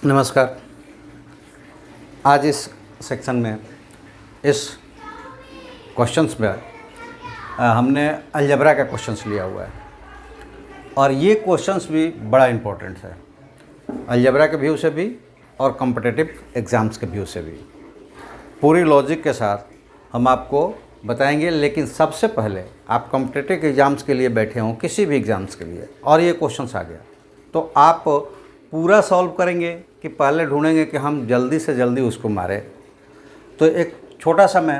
नमस्कार। आज इस सेक्शन में इस क्वेश्चंस में हमने अलजेब्रा का क्वेश्चंस लिया हुआ है और ये क्वेश्चंस भी बड़ा इम्पोर्टेंट है अलजेब्रा के व्यू से भी और कॉम्पिटिटिव एग्ज़ाम्स के व्यू से भी। पूरी लॉजिक के साथ हम आपको बताएंगे, लेकिन सबसे पहले आप कॉम्पिटिटिव एग्ज़ाम्स के लिए बैठे हों, किसी भी एग्ज़ाम्स के लिए, और ये क्वेश्चंस आ गया तो आप पूरा सॉल्व करेंगे कि पहले ढूंढेंगे कि हम जल्दी से जल्दी उसको मारें। तो एक छोटा सा मैं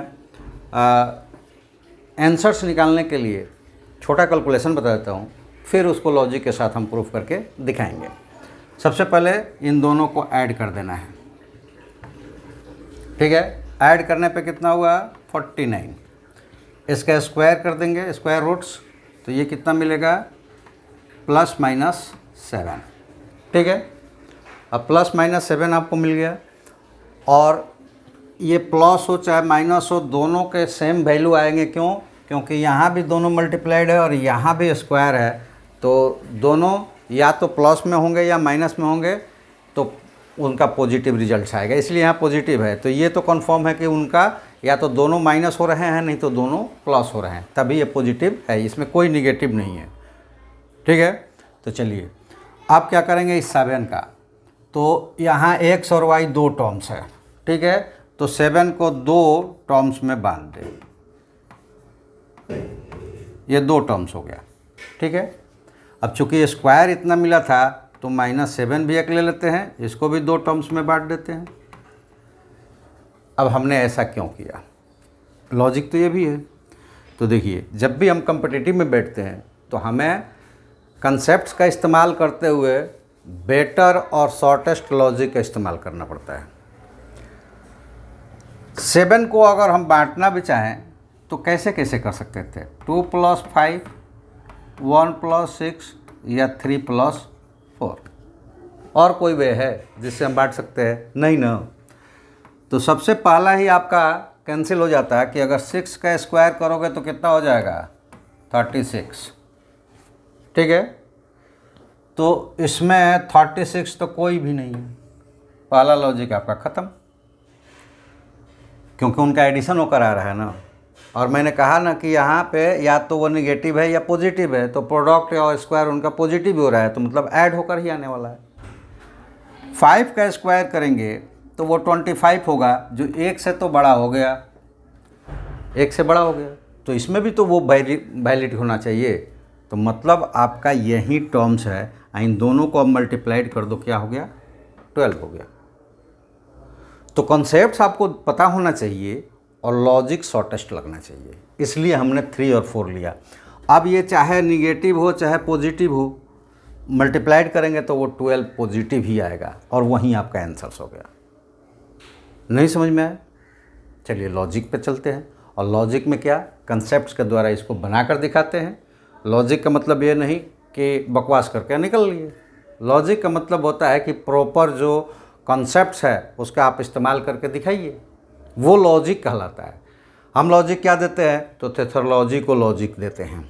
आंसर्स निकालने के लिए छोटा कैलकुलेशन बता देता हूँ, फिर उसको लॉजिक के साथ हम प्रूफ करके दिखाएंगे। सबसे पहले इन दोनों को ऐड कर देना है, ठीक है। ऐड करने पे कितना हुआ 49, इसका स्क्वायर कर देंगे, स्क्वायर रूट्स, तो ये कितना मिलेगा +-7, ठीक है। अब +-7 आपको मिल गया और ये प्लस हो चाहे माइनस हो, दोनों के सेम वैल्यू आएंगे। क्यों? क्योंकि यहाँ भी दोनों मल्टीप्लाइड है और यहाँ भी स्क्वायर है, तो दोनों या तो प्लस में होंगे या माइनस में होंगे, तो उनका पॉजिटिव रिजल्ट आएगा, इसलिए यहाँ पॉजिटिव है। तो ये तो कंफर्म है कि उनका या तो दोनों माइनस हो रहे हैं, नहीं तो दोनों प्लस हो रहे हैं, तभी ये पॉजिटिव है, इसमें कोई निगेटिव नहीं है, ठीक है। तो चलिए आप क्या करेंगे इस 7 का, तो यहाँ x और y दो टर्म्स है, ठीक है। तो 7 को दो टर्म्स में बांध दें, ये दो टर्म्स हो गया, ठीक है। अब चूंकि स्क्वायर इतना मिला था तो -7 भी एक ले लेते हैं, इसको भी दो टर्म्स में बांट देते हैं। अब हमने ऐसा क्यों किया, लॉजिक तो ये भी है। तो देखिए, जब भी हम कॉम्पिटिटिव में बैठते हैं तो हमें कंसेप्ट्स का इस्तेमाल करते हुए बेटर और शॉर्टेस्ट लॉजिक का इस्तेमाल करना पड़ता है। 7 को अगर हम बांटना भी चाहें तो कैसे कैसे कर सकते थे, 2 + 5, 1 + 6 या 3 + 4, और कोई वे है जिससे हम बांट सकते हैं? नहीं ना। तो सबसे पहला ही आपका कैंसिल हो जाता है कि अगर 6 का स्क्वायर करोगे तो कितना हो जाएगा 36, ठीक है। तो इसमें 36 तो कोई भी नहीं है, पहला लॉजिक आपका ख़त्म, क्योंकि उनका एडिशन होकर आ रहा है ना। और मैंने कहा ना कि यहाँ पे या तो वो निगेटिव है या पॉजिटिव है, तो प्रोडक्ट और स्क्वायर उनका पॉजिटिव हो रहा है, तो मतलब ऐड होकर ही आने वाला है। 5 का स्क्वायर करेंगे तो वो 25 होगा, जो 1 से तो बड़ा हो गया, 1 से बड़ा हो गया, तो इसमें भी तो वो वैलिड होना चाहिए। तो मतलब आपका यही टर्म्स है, इन दोनों को अब मल्टीप्लाइड कर दो, क्या हो गया 12 हो गया। तो कॉन्सेप्ट्स आपको पता होना चाहिए और लॉजिक शॉर्टेस्ट लगना चाहिए, इसलिए हमने 3 और 4 लिया। अब ये चाहे निगेटिव हो चाहे पॉजिटिव हो, मल्टीप्लाइड करेंगे तो वो 12 पॉजिटिव ही आएगा और वहीं आपका आंसर हो गया। नहीं समझ में आया? चलिए लॉजिक पे चलते हैं। और लॉजिक में क्या, कंसेप्ट्स के द्वारा इसको बनाकर दिखाते हैं। लॉजिक का मतलब ये नहीं कि बकवास करके निकल लिए, लॉजिक का मतलब होता है कि प्रॉपर जो कॉन्सेप्ट्स है उसका आप इस्तेमाल करके दिखाइए, वो लॉजिक कहलाता है। हम लॉजिक क्या देते हैं, तो थेथोलॉजी को लॉजिक देते हैं।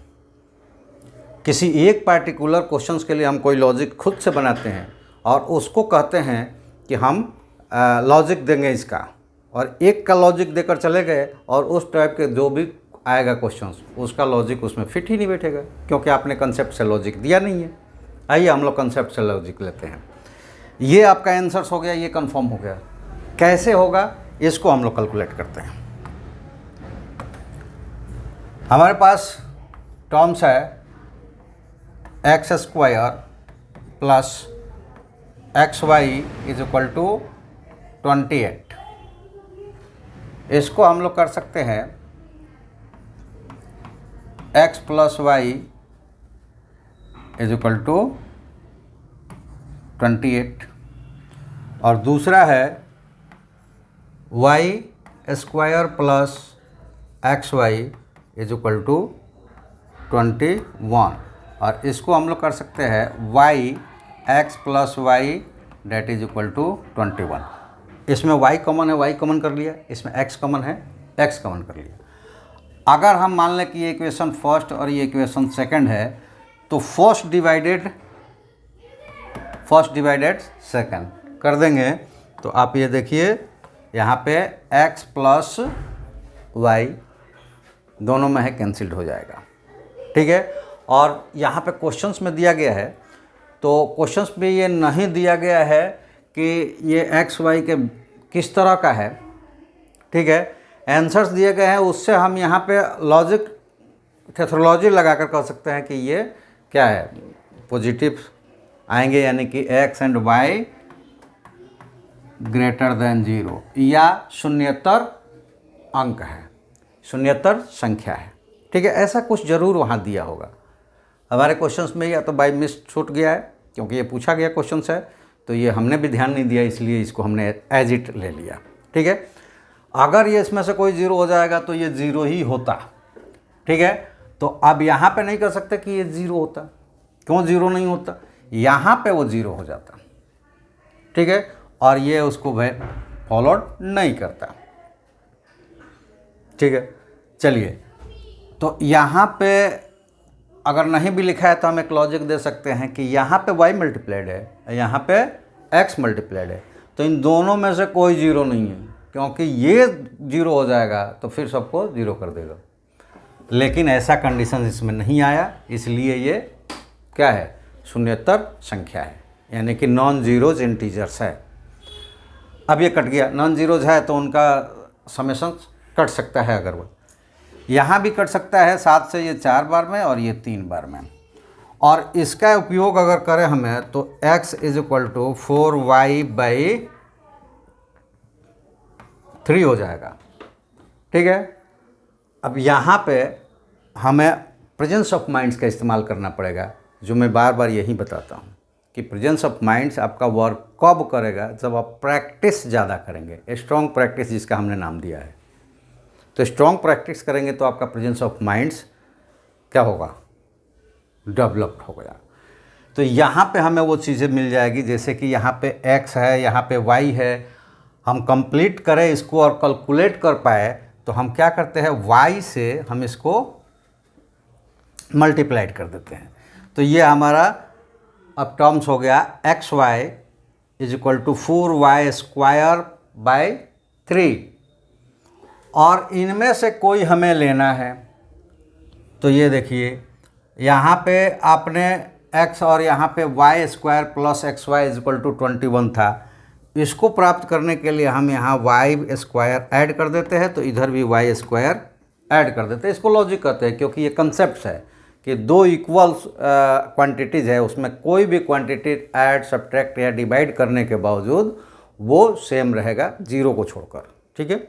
किसी एक पार्टिकुलर क्वेश्चंस के लिए हम कोई लॉजिक खुद से बनाते हैं और उसको कहते हैं कि हम लॉजिक देंगे इसका, और एक का लॉजिक देकर चले गए और उस टाइप के जो भी आएगा क्वेश्चंस, उसका लॉजिक उसमें फिट ही नहीं बैठेगा, क्योंकि आपने कंसेप्ट से लॉजिक दिया नहीं है। आइए हम लोग कंसेप्ट से लॉजिक लेते हैं। ये आपका आंसर्स हो गया, ये कंफर्म हो गया। कैसे होगा इसको हम लोग कैलकुलेट करते हैं। हमारे पास टर्म्स है x² + xy = 28। इसको हम लोग कर सकते हैं x + y = 28, और दूसरा है y² + xy = 21, और इसको हम लोग कर सकते हैं x + y = 21। इसमें y कॉमन है, y कॉमन कर लिया, इसमें x कॉमन है, x कॉमन कर लिया। अगर हम मान लें कि ये इक्वेशन फर्स्ट और ये इक्वेशन सेकंड है, तो फर्स्ट डिवाइडेड सेकंड, कर देंगे तो आप ये देखिए यहाँ पे x प्लस वाई दोनों में है कैंसिल्ड हो जाएगा, ठीक है। और यहाँ पे क्वेश्चंस में दिया गया है, तो क्वेश्चंस में ये नहीं दिया गया है कि ये एक्स वाई के किस तरह का है, ठीक है। आंसर्स दिए गए हैं, उससे हम यहाँ पे लॉजिक टेथोलॉजी लगाकर कह सकते हैं कि ये क्या है, पॉजिटिव आएंगे, यानी कि X and Y greater than 0 या शून्यतर अंक है, शून्यतर संख्या है, ठीक है। ऐसा कुछ ज़रूर वहाँ दिया होगा हमारे क्वेश्चंस में, या तो बाय मिस छूट गया है क्योंकि ये पूछा गया क्वेश्चंस है, तो ये हमने भी ध्यान नहीं दिया, इसलिए इसको हमने एज इट ले लिया, ठीक है। अगर ये इसमें से कोई 0 हो जाएगा तो ये 0 ही होता, ठीक है। तो अब यहाँ पे नहीं कर सकते कि ये 0 होता, क्यों 0 नहीं होता, यहाँ पे वो 0 हो जाता, ठीक है। और ये उसको फॉलोड नहीं करता, ठीक है। चलिए, तो यहाँ पे अगर नहीं भी लिखा है तो हम एक लॉजिक दे सकते हैं कि यहाँ पे y मल्टीप्लाइड है, यहाँ पे x मल्टीप्लाइड है, तो इन दोनों में से कोई 0 नहीं है, क्योंकि ये 0 हो जाएगा तो फिर सबको 0 कर देगा। लेकिन ऐसा कंडीशन इसमें नहीं आया, इसलिए ये क्या है, शून्यतर संख्या है, यानी कि नॉन जीरोज इंटीजर्स है। अब ये कट गया, नॉन जीरोज है तो उनका समेशन कट सकता है, अगर वो यहाँ भी कट सकता है, 7 से ये 4 बार में और ये 3 बार में। और इसका उपयोग अगर करें हमें तो x is equal to 4y/3 हो जाएगा, ठीक है। अब यहाँ पे हमें प्रेजेंस ऑफ माइंड्स का इस्तेमाल करना पड़ेगा, जो मैं बार बार यही बताता हूँ कि प्रेजेंस ऑफ माइंड्स आपका वर्क कब करेगा, जब आप प्रैक्टिस ज़्यादा करेंगे, स्ट्रॉन्ग प्रैक्टिस जिसका हमने नाम दिया है। तो स्ट्रॉन्ग प्रैक्टिस करेंगे तो आपका प्रेजेंस ऑफ माइंड्स क्या होगा, डेवलप्ड हो गया। तो यहाँ पे हमें वो चीज़ें मिल जाएगी, जैसे कि यहाँ पे x है, यहाँ पे y है, हम कंप्लीट करें इसको और कैलकुलेट कर पाए तो हम क्या करते हैं, y से हम इसको मल्टीप्लाइड कर देते हैं। तो ये हमारा अब टर्म्स हो गया xy is equal to 4y² / 3, और इनमें से कोई हमें लेना है। तो ये देखिए यहाँ पे आपने x और यहाँ पे y² + xy is equal to 21 था, इसको प्राप्त करने के लिए हम यहाँ y² ऐड कर देते हैं, तो इधर भी y² ऐड कर देते हैं। इसको लॉजिक कहते हैं, क्योंकि ये कंसेप्ट है कि दो इक्वल क्वांटिटीज़ है, उसमें कोई भी क्वांटिटी ऐड, सब्ट्रैक्ट या डिवाइड करने के बावजूद वो सेम रहेगा 0 को छोड़कर, ठीक है।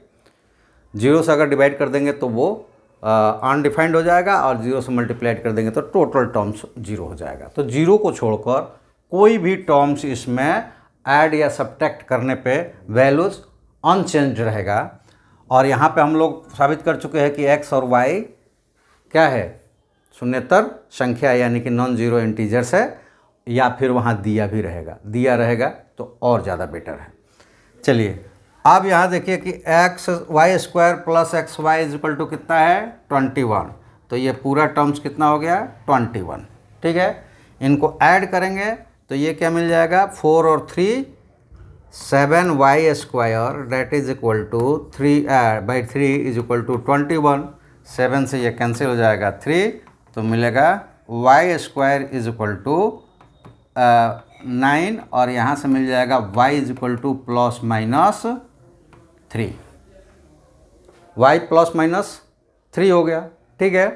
0 से अगर डिवाइड कर देंगे तो वो अनडिफाइंड हो जाएगा, और 0 से मल्टीप्लाइड कर देंगे तो टोटल टर्म्स 0 हो जाएगा। तो 0 को छोड़कर कोई भी टर्म्स इसमें ऐड या सब्ट्रैक्ट करने पे वैल्यूज़ अनचेंज रहेगा। और यहाँ पे हम लोग साबित कर चुके हैं कि x और y क्या है, शून्यतर संख्या, यानी कि नॉन जीरो इंटीजर्स है, या फिर वहाँ दिया भी रहेगा, दिया रहेगा तो और ज़्यादा बेटर है। चलिए, अब यहाँ देखिए कि y² + xy is equal to कितना है, 21। तो ये पूरा टर्म्स कितना हो गया, 21, ठीक है। इनको ऐड करेंगे तो ये क्या मिल जाएगा, 4 और 3 7y² that is equal to 3/3 is equal to 21। 7 से ये कैंसिल हो जाएगा 3, तो मिलेगा y² इज इक्वल टू 9, और यहाँ से मिल जाएगा y is equal to ±3, y ±3 हो गया, ठीक है।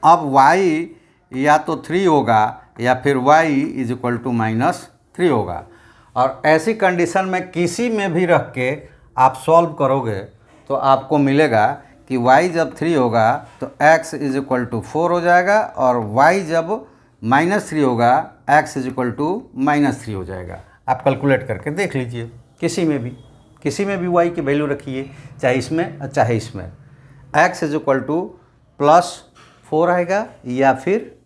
अब y या तो 3 होगा या फिर y इज इक्वल टू -3 होगा। और ऐसी कंडीशन में किसी में भी रख के आप सॉल्व करोगे तो आपको मिलेगा कि y जब 3 होगा तो x इज इक्वल टू 4 हो जाएगा, और y जब -3 होगा x इज इक्वल टू -3 हो जाएगा। आप कैलकुलेट करके देख लीजिए, किसी में भी y की वैल्यू रखिए, चाहे इसमें चाहे इसमें, x इज इक्वल टू +4 आएगा या फिर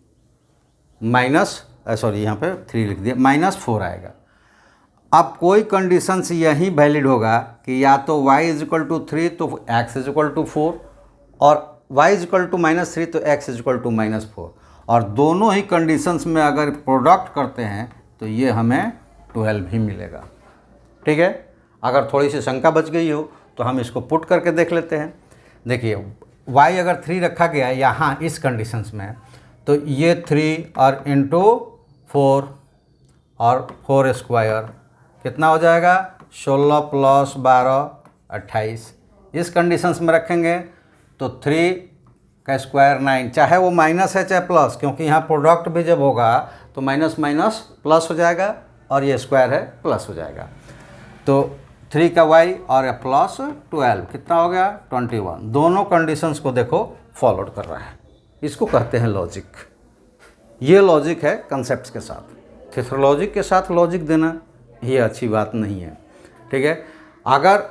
यहाँ पे 3 लिख दिया, -4 आएगा। अब कोई कंडीशन से यही वैलिड होगा कि या तो y इज इक्वल टू 3 तो x इज इक्वल टू 4, और y इज इक्वल टू -3 तो x इज इक्वल टू -4। और दोनों ही कंडीशंस में अगर प्रोडक्ट करते हैं तो ये हमें 12 ही मिलेगा। ठीक है, अगर थोड़ी सी शंका बच गई हो तो हम इसको पुट करके देख लेते हैं। देखिए y अगर 3 रखा गया है यहाँ इस कंडीशंस में, तो ये 3 और इंटू 4 और 4 स्क्वायर कितना हो जाएगा 16 प्लस 12 28। इस कंडीशंस में रखेंगे तो 3 का स्क्वायर 9, चाहे वो माइनस है चाहे प्लस, क्योंकि यहाँ प्रोडक्ट भी जब होगा तो माइनस माइनस प्लस हो जाएगा और ये स्क्वायर है प्लस हो जाएगा। तो 3 का y और प्लस 12 कितना हो गया 21। दोनों कंडीशंस को देखो फॉलो कर रहा है, इसको कहते हैं लॉजिक। ये लॉजिक है कंसेप्ट्स के साथ। थियोलॉजिक के साथ लॉजिक देना ये अच्छी बात नहीं है। ठीक है, अगर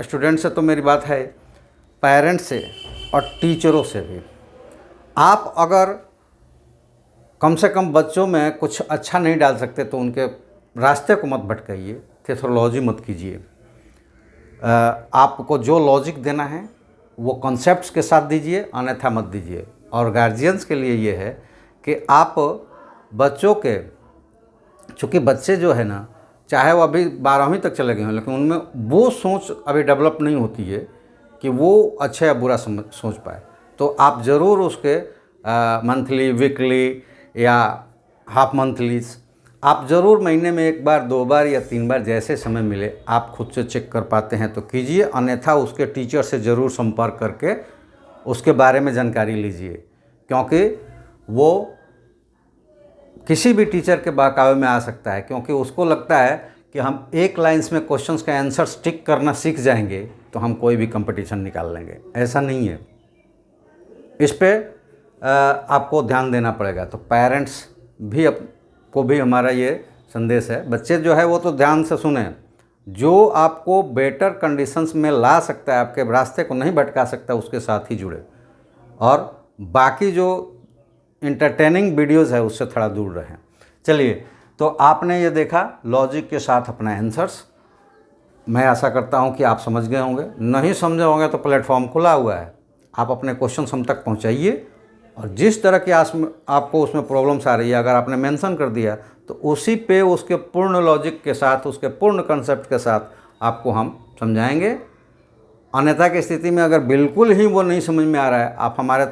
स्टूडेंट से तो मेरी बात है, पेरेंट्स से और टीचरों से भी आप अगर कम से कम बच्चों में कुछ अच्छा नहीं डाल सकते तो उनके रास्ते को मत भटकाइए, थियोलॉजी मत कीजिए। आपको जो लॉजिक देना है वो कॉन्सेप्ट्स के साथ दीजिए, अन्यथा मत दीजिए। और गार्जियंस के लिए ये है कि आप बच्चों के, चूँकि बच्चे जो है ना, चाहे वो अभी 12वीं तक चले गए हों, लेकिन उनमें वो सोच अभी डेवलप नहीं होती है कि वो अच्छा या बुरा सोच पाए। तो आप ज़रूर उसके मंथली, वीकली या हाफ मंथलीज आप ज़रूर महीने में 1 बार 2 बार या 3 बार जैसे समय मिले आप खुद से चेक कर पाते हैं तो कीजिए, अन्यथा उसके टीचर से ज़रूर संपर्क करके उसके बारे में जानकारी लीजिए, क्योंकि वो किसी भी टीचर के बहकावे में आ सकता है, क्योंकि उसको लगता है कि हम एक लाइन्स में क्वेश्चंस का आंसर टिक करना सीख जाएंगे तो हम कोई भी कंपटीशन निकाल लेंगे। ऐसा नहीं है, इस पे आपको ध्यान देना पड़ेगा। तो पेरेंट्स भी को भी हमारा ये संदेश है, बच्चे जो है वो तो ध्यान से सुने, जो आपको बेटर कंडीशंस में ला सकता है, आपके रास्ते को नहीं भटका सकता, उसके साथ ही जुड़े, और बाकी जो इंटरटेनिंग वीडियोज़ है उससे थोड़ा दूर रहें। चलिए, तो आपने ये देखा लॉजिक के साथ अपना आंसर्स। मैं आशा करता हूँ कि आप समझ गए होंगे, नहीं समझे होंगे तो प्लेटफॉर्म खुला हुआ है, आप अपने क्वेश्चन हम तक पहुँचाइए, और जिस तरह की आपको उसमें प्रॉब्लम्स आ रही है अगर आपने मेंशन कर दिया तो उसी पे उसके पूर्ण लॉजिक के साथ, उसके पूर्ण कंसेप्ट के साथ आपको हम समझाएंगे। अन्यथा की स्थिति में अगर बिल्कुल ही वो नहीं समझ में आ रहा है, आप हमारे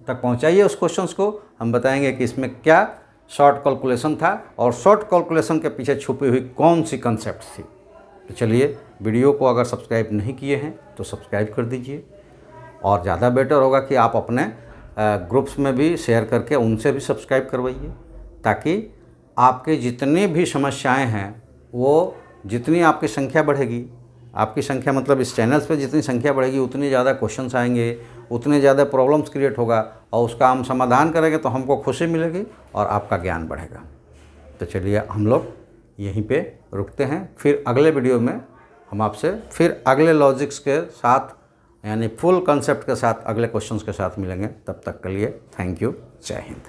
तक पहुंचाइए उस क्वेश्चंस को, हम बताएंगे कि इसमें क्या शॉर्ट कैलकुलेशन था और शॉर्ट कैलकुलेशन के पीछे छुपी हुई कौन सी कंसेप्ट थी। तो चलिए, वीडियो को अगर सब्सक्राइब नहीं किए हैं तो सब्सक्राइब कर दीजिए, और ज़्यादा बेटर होगा कि आप अपने ग्रुप्स में भी शेयर करके उनसे भी सब्सक्राइब करवाइए, ताकि आपके जितनी भी समस्याएं हैं वो, जितनी आपकी संख्या बढ़ेगी, आपकी संख्या मतलब इस चैनल्स पे जितनी संख्या बढ़ेगी उतनी ज़्यादा क्वेश्चंस आएंगे, उतनी ज़्यादा प्रॉब्लम्स क्रिएट होगा, और उसका हम समाधान करेंगे तो हमको खुशी मिलेगी और आपका ज्ञान बढ़ेगा। तो चलिए, हम लोग यहीं पे रुकते हैं, फिर अगले वीडियो में हम आपसे फिर अगले लॉजिक्स के साथ, यानी फुल कंसेप्ट के साथ, अगले क्वेश्चंस के साथ मिलेंगे। तब तक के लिए थैंक यू, जय हिंद।